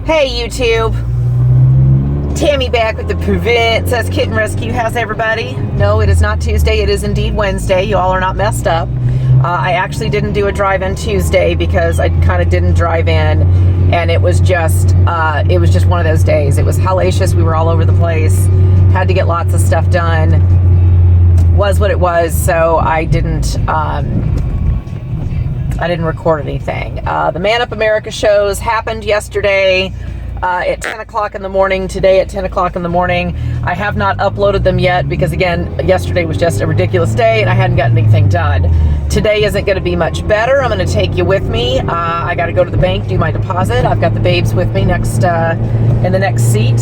Hey YouTube, Tammy back with the Princess Kitten Rescue. How's everybody? No, it is not Tuesday, it is indeed Wednesday. You all are not messed up. I actually didn't do a drive-in Tuesday because I kind of didn't drive in, and it was just one of those days. It was hellacious. We were all over the place, had to get lots of stuff done. Was what it was, so I didn't record anything. The Man Up America shows happened yesterday at 10 o'clock in the morning, today at 10 o'clock in the morning. I have not uploaded them yet because, again, yesterday was just a ridiculous day and I hadn't gotten anything done. Today isn't going to be much better. I'm going to take you with me. I got to go to the bank, do my deposit. I've got the babes with me next in the next seat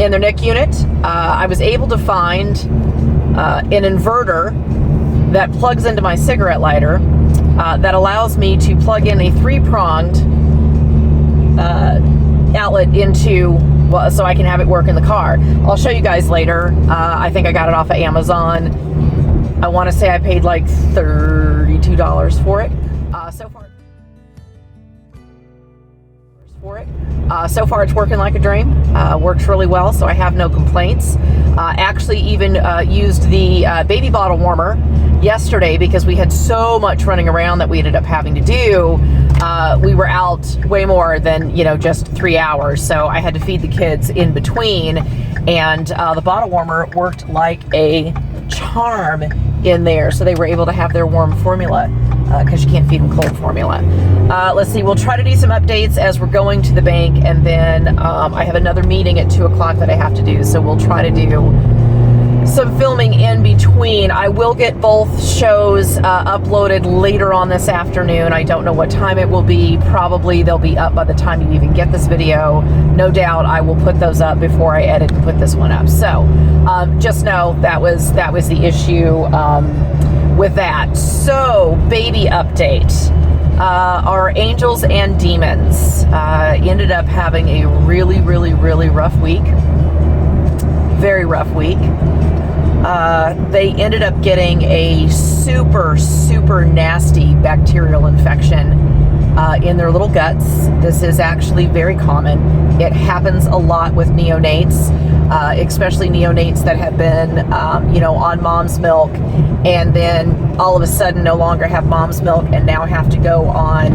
in their NICU unit. I was able to find an inverter that plugs into my cigarette lighter that allows me to plug in a three-pronged outlet into, well, so I can have it work in the car. I'll show you guys later. I think I got it off of Amazon. I want to say I paid like $32 for it. So far it's working like a dream. Works really well, so I have no complaints. Actually even used the baby bottle warmer yesterday because we had so much running around that we ended up having to do. We were out way more than, just 3 hours, so I had to feed the kids in between, and the bottle warmer worked like a charm in there, so they were able to have their warm formula because you can't feed them cold formula. Let's see, we'll try to do some updates as we're going to the bank, and then I have another meeting at 2 o'clock that I have to do, so we'll try to do some filming in between. I will get both shows uploaded later on this afternoon. I don't know what time it will be. Probably they'll be up by the time you even get this video. No doubt I will put those up before I edit and put this one up. So just know that was the issue with that. So baby update. Our angels and demons ended up having a really rough week. Very rough week. They ended up getting a super nasty bacterial infection in their little guts. This is actually very common. It happens a lot with neonates, especially neonates that have been, on mom's milk, and then all of a sudden no longer have mom's milk and now have to go on,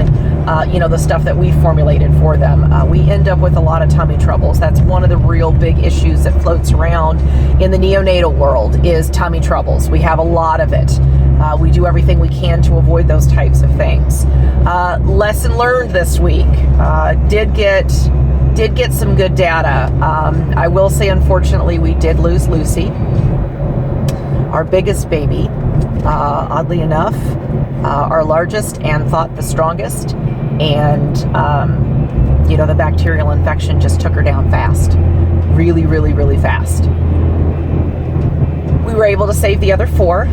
the stuff that we formulated for them. We end up with a lot of tummy troubles. That's one of the real big issues that floats around in the neonatal world is tummy troubles. We have a lot of it. We do everything we can to avoid those types of things. Lesson learned this week. Did get some good data. I will say, unfortunately, we did lose Lucy, our biggest baby. Oddly enough, our largest and thought the strongest. And, the bacterial infection just took her down fast. Really fast. We were able to save the other 4.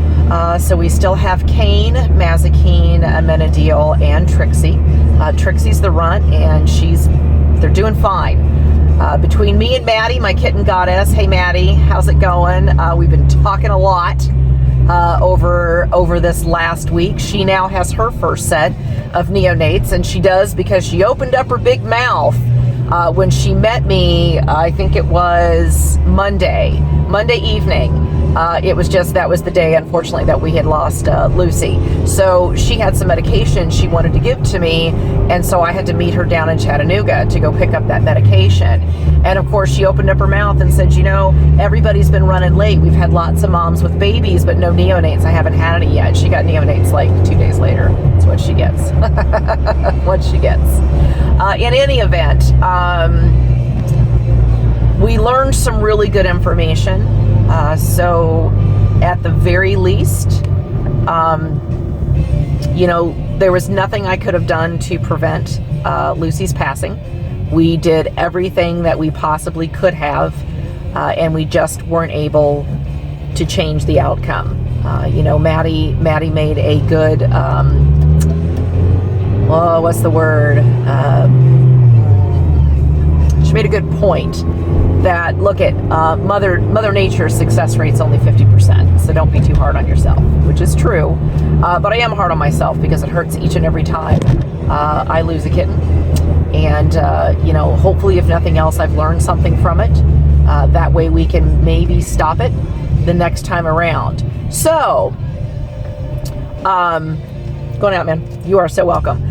So we still have Kane, Mazikeen, Amenadiel, and Trixie. Trixie's the runt, and they're doing fine. Between me and Maddie, my kitten goddess. Hey Maddie, how's it going? We've been talking a lot over this last week. She now has her first set of neonates, and she does because she opened up her big mouth when she met me. I think it was Monday evening. It was just, that was the day, unfortunately, that we had lost Lucy. So she had some medication she wanted to give to me, and so I had to meet her down in Chattanooga to go pick up that medication. And of course, she opened up her mouth and said, everybody's been running late. We've had lots of moms with babies, but no neonates. I haven't had any yet. She got neonates like 2 days later. That's what she gets. What she gets. In any event, we learned some really good information. So at the very least, there was nothing I could have done to prevent Lucy's passing. We did everything that we possibly could have, and we just weren't able to change the outcome. Maddie made a good, what's the word? She made a good point that, look at Mother Nature's success rate's only 50%, so don't be too hard on yourself, which is true. But I am hard on myself because it hurts each and every time I lose a kitten. And, you know, hopefully, if nothing else, I've learned something from it. That way we can maybe stop it the next time around. So, going out, man. You are so welcome.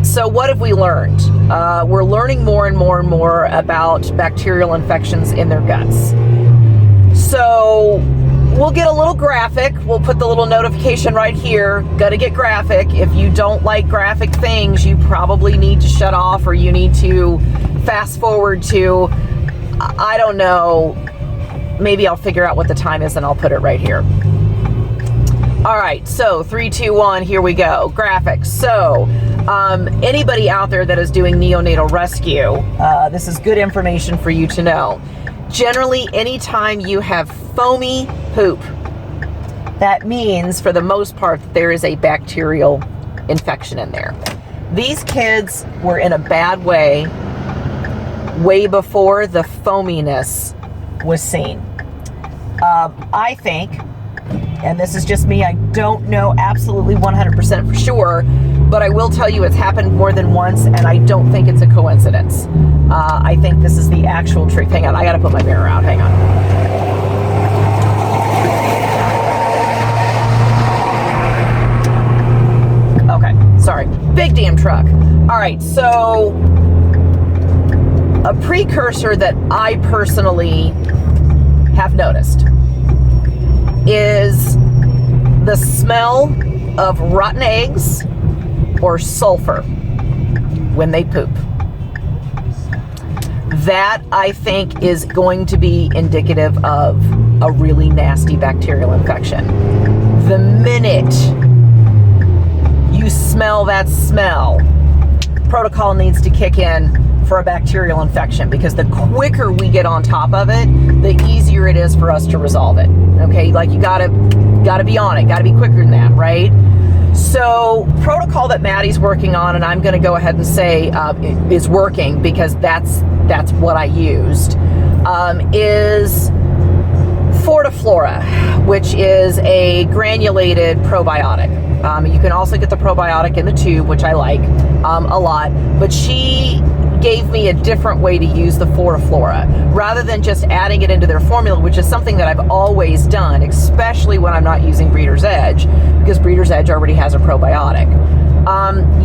So what have we learned? We're learning more and more and more about bacterial infections in their guts. So we'll get a little graphic. We'll put the little notification right here. Gotta get graphic. If you don't like graphic things, you probably need to shut off, or you need to fast forward to, I don't know, maybe I'll figure out what the time is and I'll put it right here. All right, so 3, 2, 1, here we go. Graphics. So anybody out there that is doing neonatal rescue, this is good information for you to know. Generally, anytime you have foamy poop, that means for the most part that there is a bacterial infection in there. These kids were in a bad way before the foaminess was seen. I think, and this is just me, I don't know absolutely 100% for sure, but I will tell you it's happened more than once, and I don't think it's a coincidence. I think this is the actual truth. Hang on, I gotta put my mirror out, hang on. Okay, sorry, big damn truck. All right, so a precursor that I personally have noticed is the smell of rotten eggs or sulfur when they poop. That, I think, is going to be indicative of a really nasty bacterial infection. The minute you smell that smell, protocol needs to kick in for a bacterial infection, because the quicker we get on top of it, the easier it is for us to resolve it. Okay, like you gotta be on it, gotta be quicker than that, right? So protocol that Maddie's working on, and I'm gonna go ahead and say is working because that's what I used, is Fortiflora, which is a granulated probiotic. You can also get the probiotic in the tube, which I like a lot, but she gave me a different way to use the Fortiflora rather than just adding it into their formula, which is something that I've always done, especially when I'm not using Breeder's Edge, because Breeder's Edge already has a probiotic.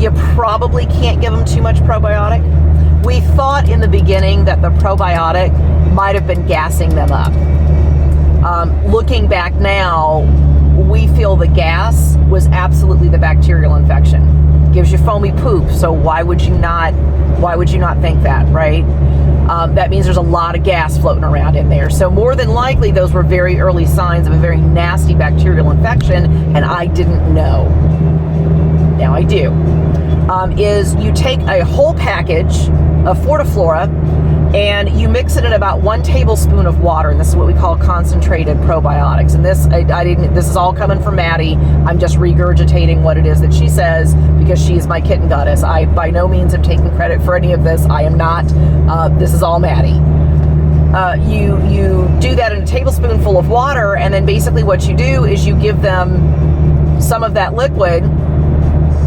You probably can't give them too much probiotic. We thought in the beginning that the probiotic might have been gassing them up. Looking back now, we feel the gas was absolutely the bacterial infection. Gives you foamy poop, so why would you not think that, right? That means there's a lot of gas floating around in there. So more than likely, those were very early signs of a very nasty bacterial infection, and I didn't know. Now I do. Is you take a whole package of Fortiflora and you mix it in about 1 tablespoon of water, and this is what we call concentrated probiotics. And this, this is all coming from Maddie. I'm just regurgitating what it is that she says because she is my kitten goddess. I by no means am taking credit for any of this. I am not. This is all Maddie. You do that in a tablespoonful of water, and then basically what you do is you give them some of that liquid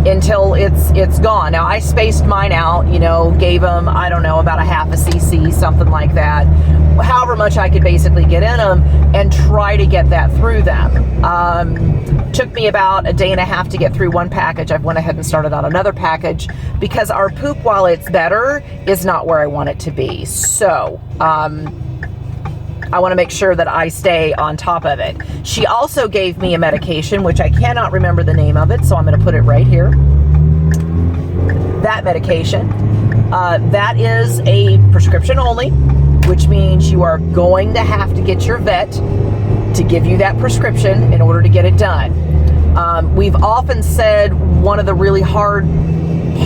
until it's gone. Now I spaced mine out, you know, gave them, I don't know, about a half a cc, something like that, however much I could basically get in them, and try to get that through them. Took me about a day and a half to get through one package. I've went ahead and started on another package because our poop, while it's better, is not where I want it to be. So I want to make sure that I stay on top of it. She also gave me a medication, which I cannot remember the name of it, so I'm going to put it right here. That medication, that is a prescription only, which means you are going to have to get your vet to give you that prescription in order to get it done. We've often said one of the really hard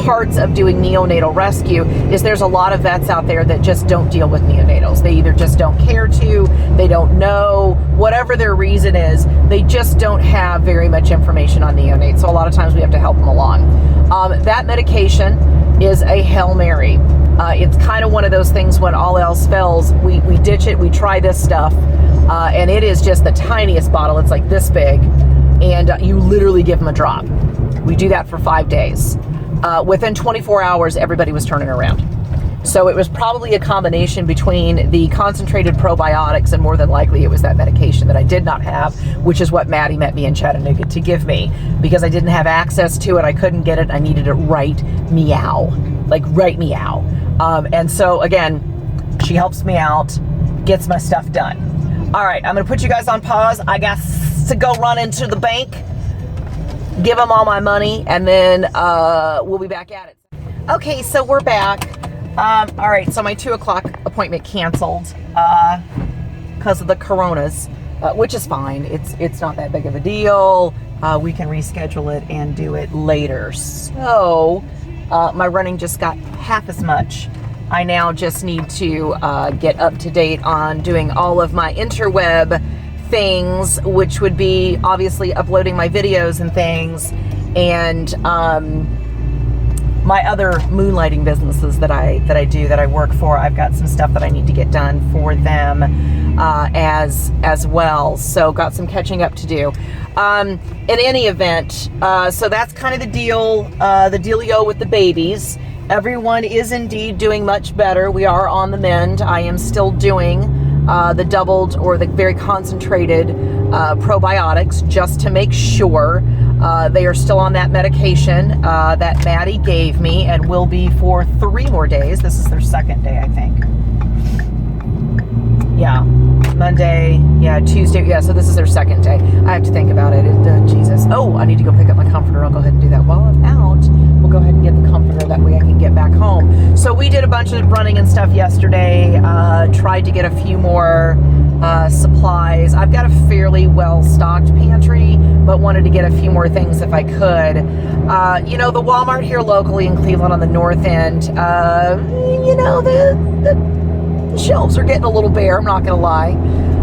parts of doing neonatal rescue is there's a lot of vets out there that just don't deal with neonatals. They either just don't care to, they don't know, whatever their reason is, they just don't have very much information on neonates. So a lot of times we have to help them along. That medication is a Hail Mary. It's kind of one of those things when all else fails, we ditch it, we try this stuff, and it is just the tiniest bottle. It's like this big, and you literally give them a drop. We do that for 5 days. within 24 hours, everybody was turning around. So it was probably a combination between the concentrated probiotics and more than likely it was that medication that I did not have, which is what Maddie met me in Chattanooga to give me, because I didn't have access to it. I couldn't get it. I needed it right meow, like right meow. And so again, she helps me out, gets my stuff done. All right, I'm gonna put you guys on pause. I got to go run into the bank, give them all my money, and then we'll be back at it. Okay, so we're back. All right, so my 2 o'clock appointment canceled because of the coronas, which is fine. It's not that big of a deal. We can reschedule it and do it later. So my running just got half as much. I now just need to get up to date on doing all of my interweb things, which would be obviously uploading my videos and things, and my other moonlighting businesses that I do, that I work for. I've got some stuff that I need to get done for them as well. So got some catching up to do. In any event, so that's kind of the dealio with the babies. Everyone is indeed doing much better. We are on the mend. I am still doing the doubled or the very concentrated probiotics just to make sure they are still on that medication that Maddie gave me, and will be for 3 more days. This is their 2nd day, I think. Yeah, Monday, yeah, Tuesday, yeah, so this is their 2nd day. I have to think about it. Jesus. Oh, I need to go pick up my comforter. I'll go ahead and do that while I'm out. We'll go ahead and get the comforter, that way I can get back home. So we did a bunch of running and stuff yesterday, tried to get a few more supplies. I've got a fairly well-stocked pantry, but wanted to get a few more things if I could. You know, the Walmart here locally in Cleveland on the north end, you know, the shelves are getting a little bare, I'm not gonna lie,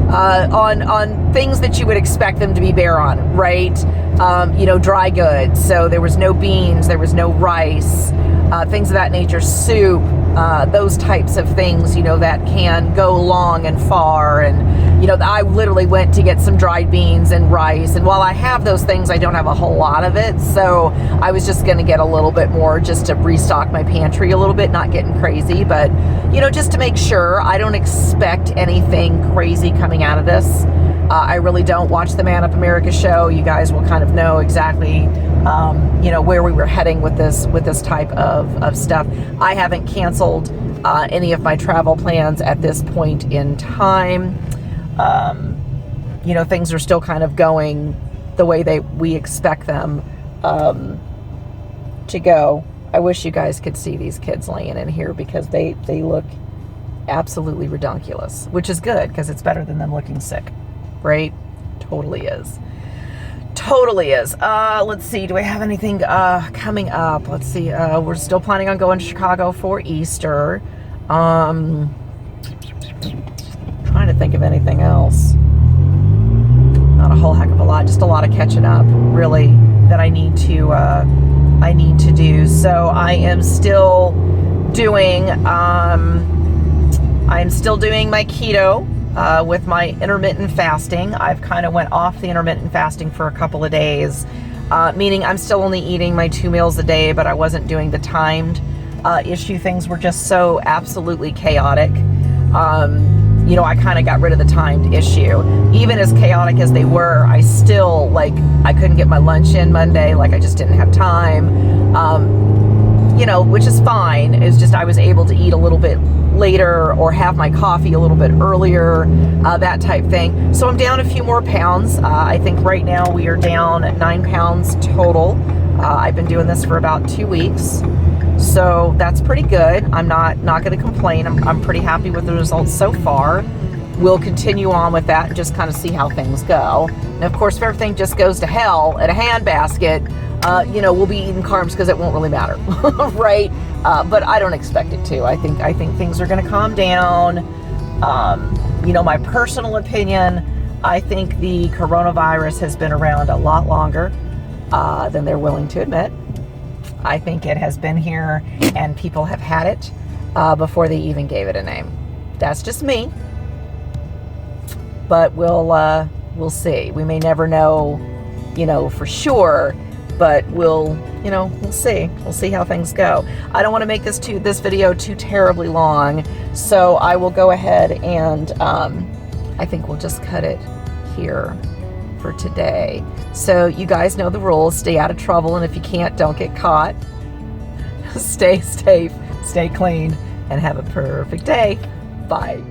on things that you would expect them to be bare on, right? You know, dry goods. So there was no beans, there was no rice, things of that nature, soup, those types of things, you know, that can go long and far. And, you know, I literally went to get some dried beans and rice. And while I have those things, I don't have a whole lot of it. So I was just going to get a little bit more just to restock my pantry a little bit, not getting crazy, but, you know, just to make sure. I don't expect anything crazy coming out of this. I really don't. Watch the Man Up America show. You guys will kind of know exactly, you know, where we were heading with this type of stuff. I haven't canceled any of my travel plans at this point in time. You know, things are still kind of going the way we expect them to go. I wish you guys could see these kids laying in here, because they look absolutely redonkulous, which is good because it's better than them looking sick. Right? Totally is. Totally is. Let's see. Do I have anything coming up? Let's see. We're still planning on going to Chicago for Easter. Trying to think of anything else. Not a whole heck of a lot. Just a lot of catching up, really, that I need to do. So I am still doing my keto. With my intermittent fasting. I've kind of went off the intermittent fasting for a couple of days, meaning I'm still only eating my 2 meals a day, but I wasn't doing the timed issue. Things were just so absolutely chaotic. You know, I kind of got rid of the timed issue. Even as chaotic as they were, I still, like, I couldn't get my lunch in Monday. Like, I just didn't have time. You know, which is fine. It's just I was able to eat a little bit later or have my coffee a little bit earlier, that type thing. So I'm down a few more pounds. I think right now we are down 9 pounds total. I've been doing this for about 2 weeks. So that's pretty good. I'm not going to complain. I'm pretty happy with the results so far. We'll continue on with that and just kind of see how things go. And of course, if everything just goes to hell at a handbasket, you know, we'll be eating carbs because it won't really matter, right? But I don't expect it to. I think things are going to calm down. You know, my personal opinion, I think the coronavirus has been around a lot longer than they're willing to admit. I think it has been here and people have had it before they even gave it a name. That's just me. But we'll see. We may never know, you know, for sure. but we'll see. We'll see how things go. I don't want to make this video too terribly long, so I will go ahead and I think we'll just cut it here for today. So you guys know the rules. Stay out of trouble, and if you can't, don't get caught. Stay safe, stay clean, and have a perfect day. Bye.